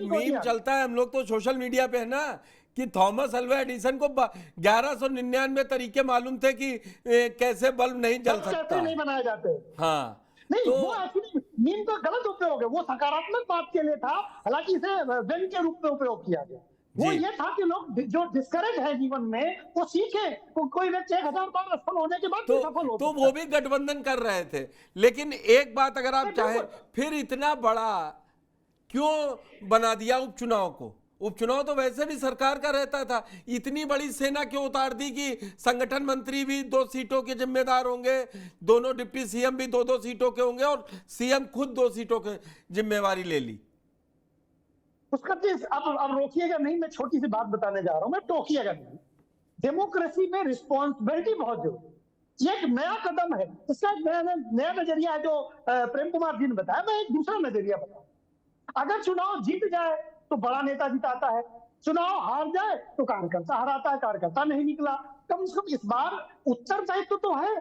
को मीम दिया। चलता है, हम लोग तो सोशल मीडिया पे है ना, कि थॉमस अल्वा एडिसन को 1199 तरीके मालूम थे कि कैसे बल्ब नहीं जल बल्ब सकता कैसे नहीं है। बनाए जाते। हाँ नहीं, तो वो एक्चुअली मीम का गलत उपयोग है, वो सकारात्मक बात के लिए था, हालांकि इसे व्यंग्य के रूप में उपयोग किया गया। वो जी ये था कि लोग जो डिस्करेज है जीवन में वो सीखे, कोई व्यक्ति 1000 बार असफल होने के बाद भी सफल हो तो सकता वो है। भी गठबंधन कर रहे थे। लेकिन एक बात अगर आप नहीं, चाहें, बिल्कुल। फिर इतना बड़ा क्यों बना दिया उपचुनाव को? उपचुनाव तो वैसे भी सरकार का रहता था। इतनी बड़ी सेना क्यों उतार दी कि संगठन मंत्री भी 2 सीटों के जिम्मेदार होंगे, दोनों डिप्टी सीएम भी 2-2 सीटों के होंगे, और सीएम खुद 2 सीटों की जिम्मेवारी ले ली। उसका चीज अब रोकिएगा नहीं, मैं छोटी सी बात बताने जा रहा हूं, मैं टोकिएगा नहीं। डेमोक्रेसी में रिस्पॉन्सिबिलिटी बहुत जरूरी है। ये एक नया कदम है, इसका एक नया नजरिया है जो प्रेम कुमार जी ने बताया। मैं एक दूसरा नजरिया बताऊं। अगर चुनाव जीत जाए तो बड़ा नेता जिताता है, चुनाव हार जाए तो कार्यकर्ता हराता है, कार्यकर्ता नहीं निकला। कम से कम इस बार उत्तरदायित्व तो है।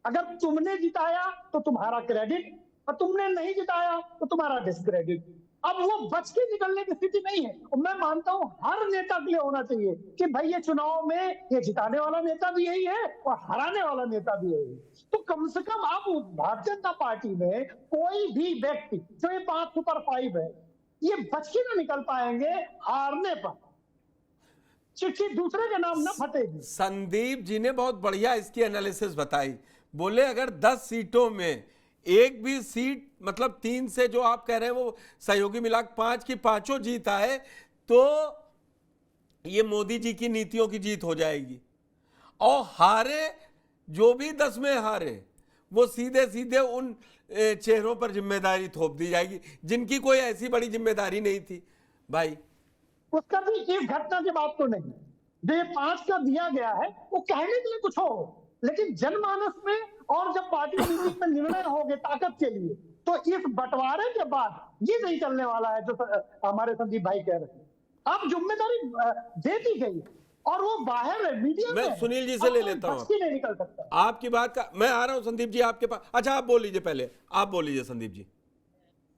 अगर तुमने जिताया तो तुम्हारा क्रेडिट, और तुमने नहीं जिताया तो तुम्हारा डिस्क्रेडिट। अब वो बच के निकलने की स्थिति नहीं है, और मैं मानता हूं हर नेता के लिए होना चाहिए कि भाई ये चुनाव में ये जिताने वाला नेता भी यही है और हराने वाला नेता भी यही है। तो कम से कम आप भारतीय जनता पार्टी में कोई भी व्यक्ति जो ये 5 सुपर 5 है, ये बच के ना निकल पाएंगे। हारने पर चिट्ठी दूसरे के नाम ना फटेगी। संदीप जी ने बहुत बढ़िया इसकी एनालिसिस बताई। बोले अगर 10 सीटों में एक भी सीट, मतलब 3 से जो आप कह रहे हैं वो सहयोगी मिला 5 की 5 जीत आए, तो ये मोदी जी की नीतियों की जीत हो जाएगी। और हारे, जो भी 10 में हारे, वो सीधे सीधे उन चेहरों पर जिम्मेदारी थोप दी जाएगी जिनकी कोई ऐसी बड़ी जिम्मेदारी नहीं थी भाई। उसका भी इस घटना की बात तो नहीं, जो ये 5 का दिया गया है वो कहने के लिए कुछ हो, लेकिन जनमानस में और जब पार्टी मीटिंग में निर्णय हो गए ताकत के लिए, तो इस बंटवारे के बाद ये नहीं चलने वाला है जो हमारे संदीप भाई कह रहे हैं। अब जिम्मेदारी दे दी गई और वो बाहर है, मीडिया मैं में है। सुनील जी से अब ले कोई लेता बच हूं के नहीं निकल सकता। आपकी बात का। मैं आ रहा हूं संदीप जी आपके पास। अच्छा आप बोल लीजिए, पहले आप बोल लीजिए संदीप जी।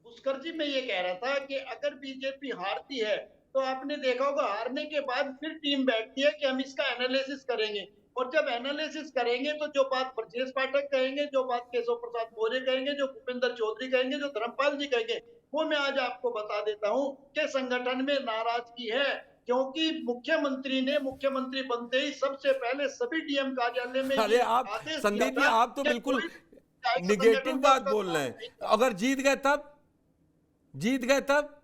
पुष्कर जी, मैं ये कह रहा था कि अगर बीजेपी हारती है तो आपने देखा होगा हारने के बाद फिर टीम बैठती है कि हम इसका एनालिसिस करेंगे, और जब एनालिसिस करेंगे तो जो बात ब्रजेश पाठक कहेंगे, जो बात केशव प्रसाद मौर्य कहेंगे, जो भूपेंद्र चौधरी कहेंगे, जो धर्मपाल जी कहेंगे, वो मैं आज आपको बता देता हूं कि संगठन में नाराजगी है। क्योंकि मुख्यमंत्री ने मुख्यमंत्री बनते ही सबसे पहले सभी डीएम कार्यालय में अरे ये आप आदेश दिया संदीप जी, था आप तो कि बिल्कुल कोई जाएगा निगेटिव संगठन का बात उसका बोल साथ रहे नहीं हैं। अगर जीत गए तब, जीत गए तब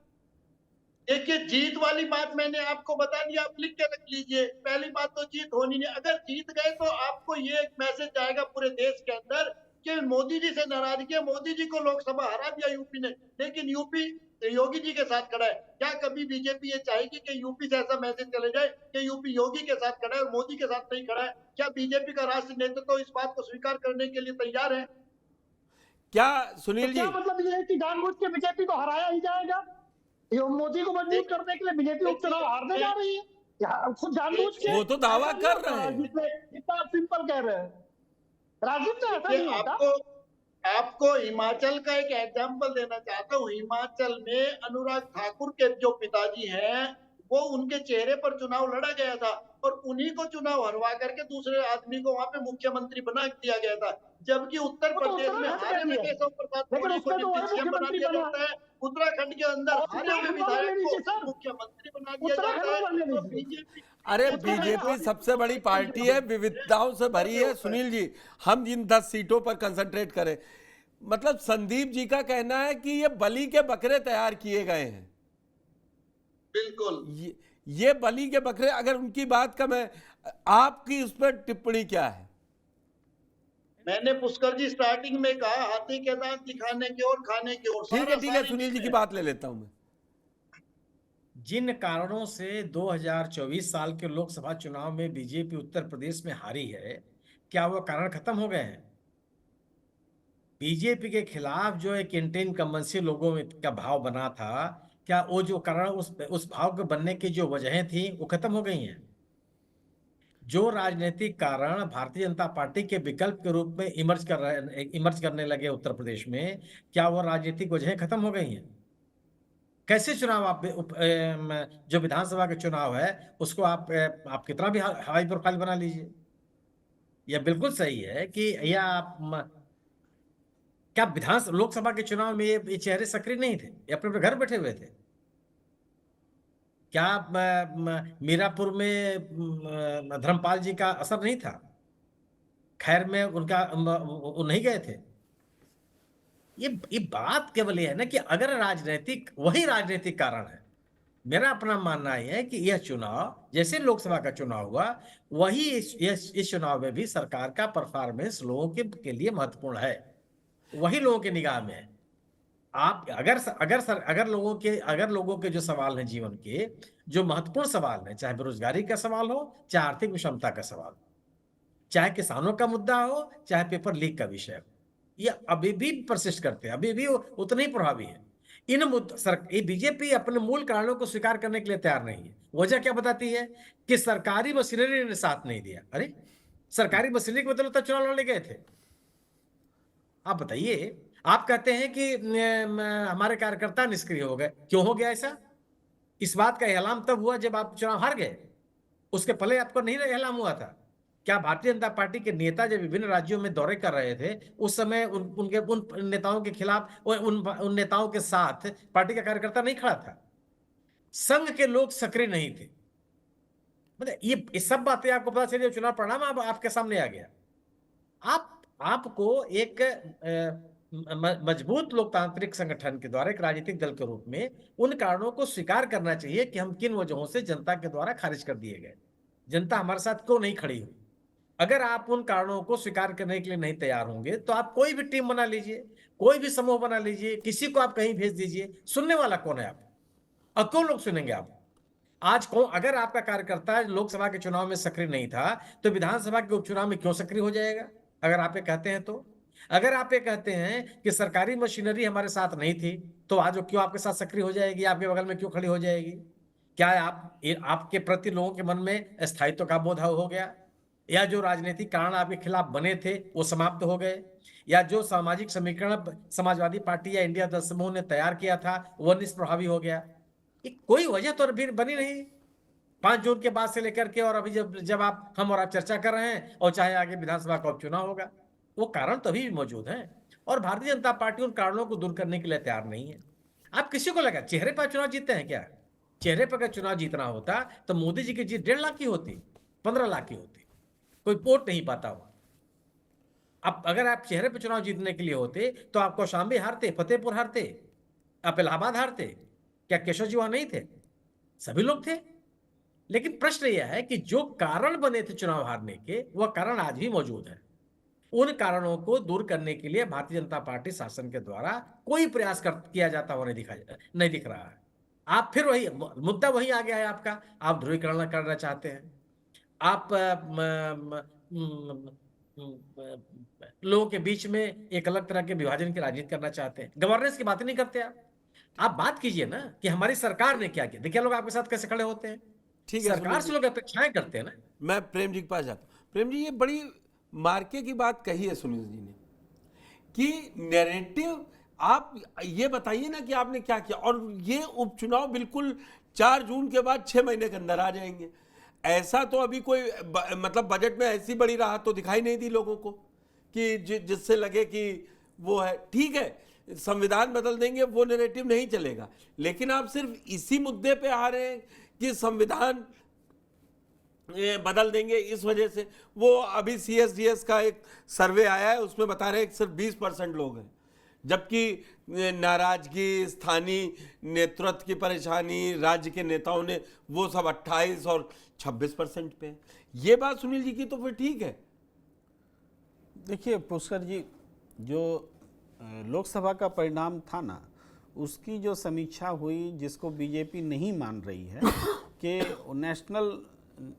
देखिए, जीत वाली बात मैंने आपको बता दिया, आप लिख के रख लीजिए। पहली बात तो जीत होनी नहीं। अगर जीत गए तो आपको ये एक मैसेज जाएगा पूरे देश के अंदर कि मोदी जी से नाराजगी है। मोदी जी को लोकसभा हरा दिया यूपी ने, लेकिन यूपी योगी जी के साथ खड़ा है। क्या कभी बीजेपी ये चाहेगी कि यूपी से ऐसा मैसेज चले जाए कि यूपी योगी के साथ खड़ा है और मोदी के साथ नहीं खड़ा है? क्या बीजेपी का राष्ट्रीय नेतृत्व तो इस बात को स्वीकार करने के लिए तैयार है? क्या तो सुनील जी? क्या मतलब ये है कि जानबूझ के बीजेपी को हराया ही जाएगा? ये मोदी को मजबूत देखिए करने के लिए बीजेपी उपचुनाव हारने जा रही है, या खुद जानबूझ के? वो तो दावा ऐसा नहीं कर होता रहे हैं। राजनीति में, जितना आप सिंपल कह रहे हैं। राजनीति में ऐसा देखिए, नहीं होता। आपको आपको हिमाचल का एक एग्जाम्पल देना चाहता हूँ। हिमाचल में अनुराग ठाकुर के जो पिताजी हैं, वो उनके चेहरे पर चुनाव लड़ा गया था और उन्हीं को चुनाव हरवा करके दूसरे आदमी को वहां पे मुख्यमंत्री बना दिया गया था। जबकि उत्तर वो तो प्रदेश में उत्तराखंड हारे में हुए भी है, केशव प्रसाद लेकिन मौर्य को उसमें तो डिप्टी वही सीएम बना मुख्यमंत्री दिया बना। जाता है। उत्तराखंड के अंदर और हारे हुए उत्तराखंड वाले ले विधायक को लीजिए सर, मुख्यमंत्री बना दिया उत्तराखंड जाता है। में बनने तो लीजिए। बीजेपी अरे उत्तराखंड बीजेपी हार सबसे बड़ी पार्टी है, विविधताओं से भरी है सुनील जी। हम जिन 10 सीटों पर कंसंट्रेट करें, मतलब संदीप जी का कहना है कि ये बलि के बकरे तैयार किए गए हैं। बिल्कुल। ये बलि के बकरे, अगर उनकी बात का मैं, आपकी उस पर टिप्पणी क्या है? मैंने पुष्कर जी स्टार्टिंग में कहा, हाथी के दांत दिखाने की और खाने की ओर, ठीक है सारा ठीक है, सार सुनील इसी जी में की है। बात ले लेता हूं मैं। जिन कारणों से 2024 साल के लोकसभा चुनाव में बीजेपी उत्तर प्रदेश में हारी है, क्या वो कारण खत्म हो गए हैं? बीजेपी के खिलाफ जो एक एंटी इनकम्बेंसी लोगों में का भाव बना था, क्या वो जो कारण उस भाव के बनने की जो वजहें थी वो खत्म हो गई हैं? जो राजनीतिक कारण भारतीय जनता पार्टी के विकल्प के रूप में इमर्ज करने लगे उत्तर प्रदेश में, क्या वो राजनीतिक वजहें खत्म हो गई हैं? कैसे चुनाव आप जो विधानसभा के चुनाव है उसको आप कितना भी हाई प्रोफाइल बना लीजिए, यह बिल्कुल सही है कि यह आप क्या लोकसभा के चुनाव में ये चेहरे सक्रिय नहीं थे, ये अपने अपने घर बैठे हुए थे? क्या मीरापुर में धर्मपाल जी का असर नहीं था? खैर में उनका वो नहीं गए थे? ये बात केवल ये है ना कि अगर वही राजनीतिक कारण है। मेरा अपना मानना है कि यह चुनाव जैसे लोकसभा का चुनाव हुआ, वही इस चुनाव में भी सरकार का परफॉर्मेंस लोगों के लिए महत्वपूर्ण है, वही लोगों की निगाह में है। आप अगर लोगों के जो सवाल हैं जीवन के, जो महत्वपूर्ण सवाल हैं, चाहे बेरोजगारी का सवाल हो, चाहे आर्थिक विषमता का सवाल, चाहे किसानों का मुद्दा हो, चाहे पेपर लीक का विषय हो, ये अभी भी परसिस्ट करते हैं, अभी भी उतने ही प्रभावी है। ये बीजेपी अपने मूल कारणों को स्वीकार करने के लिए तैयार नहीं है। वजह क्या बताती है? कि सरकारी मशीनरी ने साथ नहीं दिया। अरे सरकारी मशीनरी के बदले तो चुनाव लड़ने गए थे। आप बताइए, आप कहते हैं कि हमारे कार्यकर्ता निष्क्रिय हो गए, क्यों हो गया ऐसा? इस बात का एलान तब हुआ जब आप चुनाव हार गए, उसके पहले आपको नहीं एलान हुआ था क्या? भारतीय जनता पार्टी के नेता जब विभिन्न राज्यों में दौरे कर रहे थे, उस समय उन नेताओं के खिलाफ, उन नेताओं के साथ पार्टी का कार्यकर्ता नहीं खड़ा था, संघ के लोग सक्रिय नहीं थे। मतलब ये सब बातें आपको पता चली, चुनाव परिणाम आपके सामने आ गया। आपको एक मजबूत लोकतांत्रिक संगठन के द्वारा, एक राजनीतिक दल के रूप में उन कारणों को स्वीकार करना चाहिए कि हम किन वजहों से जनता के द्वारा खारिज कर दिए गए, जनता हमारे साथ क्यों नहीं खड़ी हुई। अगर आप उन कारणों को स्वीकार करने के लिए नहीं तैयार होंगे तो आप कोई भी टीम बना लीजिए, कोई भी समूह बना लीजिए, किसी को आप कहीं भेज दीजिए, सुनने वाला कौन है आप? और क्यों लोग सुनेंगे आप? आज अगर आपका कार्यकर्ता लोकसभा के चुनाव में सक्रिय नहीं था तो विधानसभा के उपचुनाव में क्यों सक्रिय हो जाएगा? अगर आप ये कहते हैं तो, अगर आप ये कहते हैं कि सरकारी मशीनरी हमारे साथ नहीं थी, तो आज वो क्यों आपके साथ सक्रिय हो जाएगी, आपके बगल में क्यों खड़ी हो जाएगी? क्या आपके प्रति लोगों के मन में स्थायित्व का बोध हो गया? या जो राजनीतिक कारण आपके खिलाफ बने थे वो समाप्त हो गए? या जो सामाजिक समीकरण समाजवादी पार्टी या इंडिया दल समूह ने तैयार किया था वह निष्प्रभावी हो गया? कोई वजह तो फिर बनी नहीं 5 जून के बाद से लेकर के, और अभी जब हम और आप चर्चा कर रहे हैं, और चाहे आगे विधानसभा का उपचुनाव होगा, वो कारण तभी भी मौजूद हैं। और भारतीय जनता पार्टी उन कारणों को दूर करने के लिए तैयार नहीं है। आप किसी को लगा चेहरे पर चुनाव जीतते हैं क्या? चेहरे पर अगर चुनाव जीतना होता तो मोदी जी की जीत 1.5 लाख की होती, 15 लाख की होती, कोई वोट नहीं पाता हुआ। अब अगर आप चेहरे पर चुनाव जीतने के लिए होते तो आप कौशाम्बी हारते, फतेहपुर हारते, आप इलाहाबाद हारते। क्या केशव जी वहां नहीं थे? सभी लोग थे। लेकिन प्रश्न यह है कि जो कारण बने थे चुनाव हारने के, वह कारण आज भी मौजूद है। उन कारणों को दूर करने के लिए भारतीय जनता पार्टी शासन के द्वारा कोई प्रयास किया जाता हुआ नहीं दिख रहा है। आप फिर वही मुद्दा वही आ गया है आपका, आप ध्रुवीकरण करना चाहते हैं, आप लोगों के बीच में एक अलग तरह के विभाजन की राजनीति करना चाहते हैं, गवर्नेंस की बात नहीं करते आप बात कीजिए ना कि हमारी सरकार ने क्या किया। देखिए लोग आपके साथ कैसे खड़े होते हैं, ठीक है, सरकार से लोग अपेक्षाएं करते हैं ना। मैं प्रेम जी के पास जाता हूँ। प्रेम जी, ये बड़ी मार्के की बात कही है सुनील जी ने कि नैरेटिव, आप ये बताइए ना कि आपने क्या किया, और ये उपचुनाव बिल्कुल 4 जून के बाद 6 महीने के अंदर आ जाएंगे। ऐसा तो अभी कोई मतलब बजट में ऐसी बड़ी राहत तो दिखाई नहीं दी लोगों को कि जिससे लगे कि वो है। ठीक है, संविधान बदल देंगे, वो नैरेटिव नहीं चलेगा, लेकिन आप सिर्फ इसी मुद्दे पे आ रहे हैं कि संविधान बदल देंगे इस वजह से। वो अभी CSDS का एक सर्वे आया है, उसमें बता रहे हैं कि सिर्फ 20% लोग हैं, जबकि नाराजगी, स्थानीय नेतृत्व की परेशानी, राज्य के नेताओं ने, वो सब 28 और 26% पे। ये बात सुनील जी की तो फिर ठीक है। देखिए पुष्कर जी, जो लोकसभा का परिणाम था ना, उसकी जो समीक्षा हुई, जिसको बीजेपी नहीं मान रही है कि नेशनल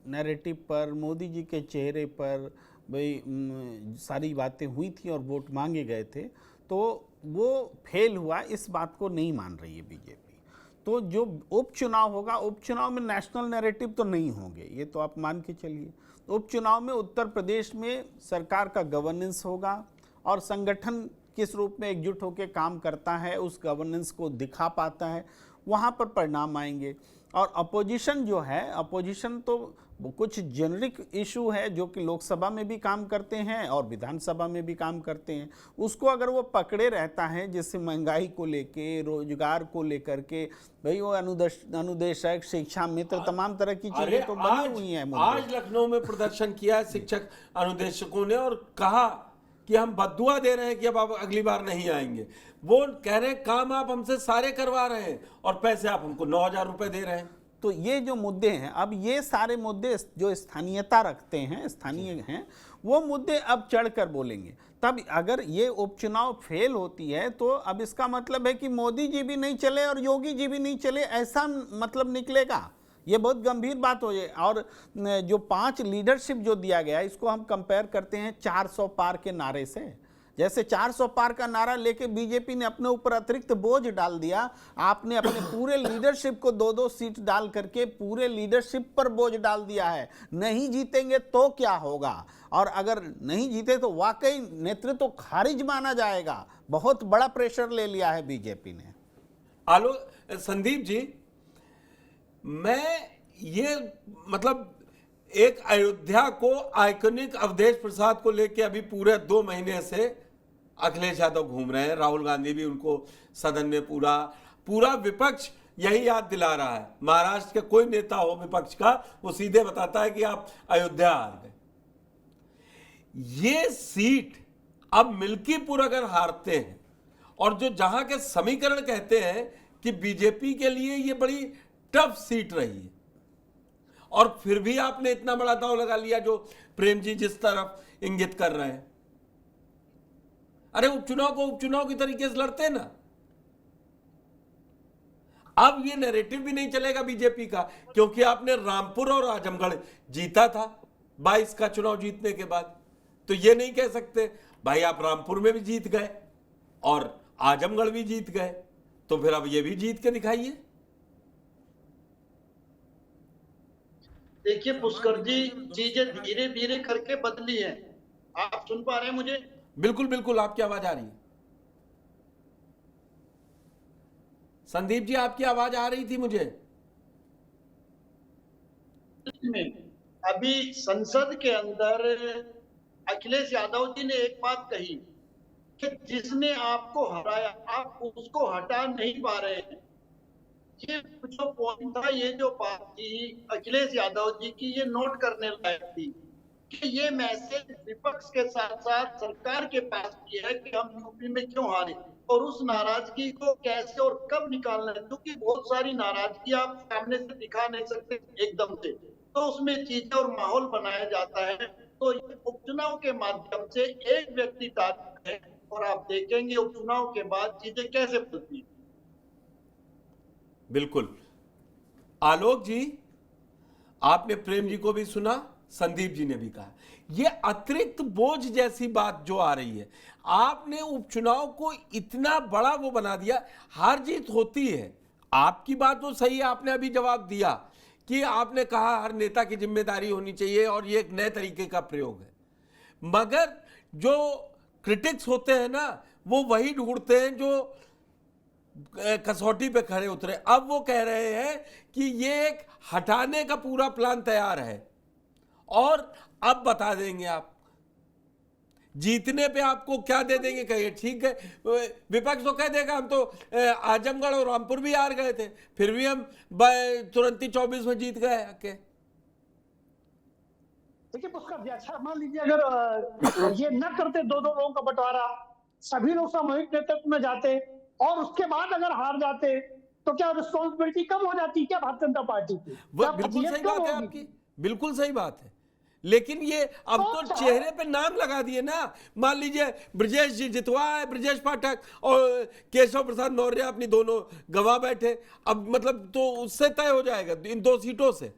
नैरेटिव पर, मोदी जी के चेहरे पर भाई सारी बातें हुई थी और वोट मांगे गए थे, तो वो फेल हुआ, इस बात को नहीं मान रही है बीजेपी। तो जो उपचुनाव होगा, उपचुनाव में नेशनल नैरेटिव तो नहीं होंगे, ये तो आप मान के चलिए। उपचुनाव में उत्तर प्रदेश में सरकार का गवर्नेंस होगा और संगठन किस रूप में एकजुट होकर काम करता है, उस गवर्नेंस को दिखा पाता है, वहाँ पर परिणाम आएंगे। और अपोजिशन जो है, अपोजिशन तो कुछ जेनरिक इशू है जो कि लोकसभा में भी काम करते हैं और विधानसभा में भी काम करते हैं, उसको अगर वो पकड़े रहता है, जैसे महंगाई को लेके, रोजगार को लेकर के, भाई वो अनुदेशक, शिक्षा मित्र, तमाम तरह की चीजें तो बनी हुई हैं। आज लखनऊ में प्रदर्शन किया है शिक्षक अनुदेशकों ने और कहा कि हम बद्दुआ दे रहे हैं कि अब आप अगली बार नहीं आएंगे। वो कह रहे हैं काम आप हमसे सारे करवा रहे हैं और पैसे आप हमको 9,000 रुपए दे रहे हैं। तो ये जो मुद्दे हैं, अब ये सारे मुद्दे जो स्थानीयता रखते हैं, स्थानीय हैं, वो मुद्दे अब चढ़कर बोलेंगे। तब अगर ये उपचुनाव फेल होती है तो अब इसका मतलब है कि मोदी जी भी नहीं चले और योगी जी भी नहीं चले, ऐसा मतलब निकलेगा। ये बहुत गंभीर बात हो जाए। और जो 5 लीडरशिप जो दिया गया, इसको हम कंपेयर करते हैं 400 पार के नारे से। जैसे 400 पार का नारा लेके बीजेपी ने अपने ऊपर अतिरिक्त बोझ डाल दिया, आपने अपने पूरे लीडरशिप को 2-2 सीट डाल करके पूरे लीडरशिप पर बोझ डाल दिया है। नहीं जीतेंगे तो क्या होगा, और अगर नहीं जीते तो वाकई नेतृत्व तो खारिज माना जाएगा। बहुत बड़ा प्रेशर ले लिया है बीजेपी ने। आलोक, संदीप जी, मैं ये मतलब एक अयोध्या को आइकॉनिक अवधेश प्रसाद को लेके अभी पूरे 2 महीने से अखिलेश यादव घूम रहे हैं, राहुल गांधी भी उनको सदन में पूरा विपक्ष यही याद दिला रहा है। महाराष्ट्र के कोई नेता हो विपक्ष का, वो सीधे बताता है कि आप अयोध्या हार गए। ये सीट अब मिल्कीपुर अगर हारते हैं, और जो जहां के समीकरण कहते हैं कि बीजेपी के लिए ये बड़ी टफ सीट रही है, और फिर भी आपने इतना बड़ा दांव लगा लिया जो प्रेम जी जिस तरफ इंगित कर रहे हैं। अरे उपचुनाव को उपचुनाव की तरीके से लड़ते ना। अब ये नैरेटिव भी नहीं चलेगा बीजेपी का, क्योंकि आपने रामपुर और आजमगढ़ जीता था 22 का चुनाव जीतने के बाद। तो ये नहीं कह सकते भाई आप रामपुर में भी जीत गए और आजमगढ़ भी जीत गए, तो फिर अब ये भी जीत के दिखाइए। देखिए पुष्कर जी, चीजें धीरे धीरे करके बदली है। आप सुन पा रहे हैं मुझे? बिल्कुल बिल्कुल, आपकी आवाज आ रही है। संदीप जी, आपकी आवाज आ रही थी मुझे। अभी संसद के अंदर अखिलेश यादव जी ने एक बात कही कि जिसने आपको हराया आप उसको हटा नहीं पा रहे हैं। ये जो पॉइंट था, ये जो बात थी अखिलेश यादव जी की, ये नोट करने लायक थी कि ये मैसेज विपक्ष के साथ साथ सरकार के पास भी है कि हम यूपी में क्यों हारे और उस नाराजगी को कैसे और कब निकालना है, क्योंकि बहुत सारी नाराजगी आप सामने से दिखा नहीं सकते एकदम से, तो उसमें चीजें और माहौल बनाया जाता है। तो उपचुनाव के माध्यम से एक व्यक्ति टारगेट है और आप देखेंगे उपचुनाव के बाद चीजें कैसे बदलती है। बिल्कुल आलोक जी, आपने प्रेम जी को भी सुना, संदीप जी ने भी कहा, ये अतिरिक्त बोझ जैसी बात जो आ रही है। आपने उपचुनाव को इतना बड़ा वो बना दिया। हार जीत होती है, आपकी बात तो सही है, आपने अभी जवाब दिया कि आपने कहा हर नेता की जिम्मेदारी होनी चाहिए और ये एक नए तरीके का प्रयोग है। मगर जो क्रिटिक्स होते हैं ना, वो वही ढूंढते हैं जो कसौटी पे खड़े उतरे। अब वो कह रहे हैं कि ये एक हटाने का पूरा प्लान तैयार है और अब बता देंगे आप जीतने पे आपको क्या दे देंगे, कहिए ठीक है। विपक्ष तो कह देगा हम तो आजमगढ़ और रामपुर भी हार गए थे, फिर भी हम तुरंत ही 24 में जीत गए आके। देखिए पुष्कर जी, अच्छा मान लीजिए अगर ये न करते, 2-2 लोगों का बंटवारा, सभी लोग सामूहिक नेतृत्व में जाते और उसके बाद अगर हार जाते तो क्या रिस्पॉन्सिबिलिटी कम हो जाती क्या भारतीय जनता पार्टी की? बिल्कुल सही बात है आपकी, बिल्कुल सही बात है। लेकिन ये अब तो चेहरे पे नाम लगा दिए ना। मान लीजिए ब्रजेश जी जितवाए, ब्रजेश पाठक और केशव प्रसाद मौर्य अपनी दोनों गवा बैठे, अब मतलब तो उससे तय हो जाएगा इन 2 सीटों से।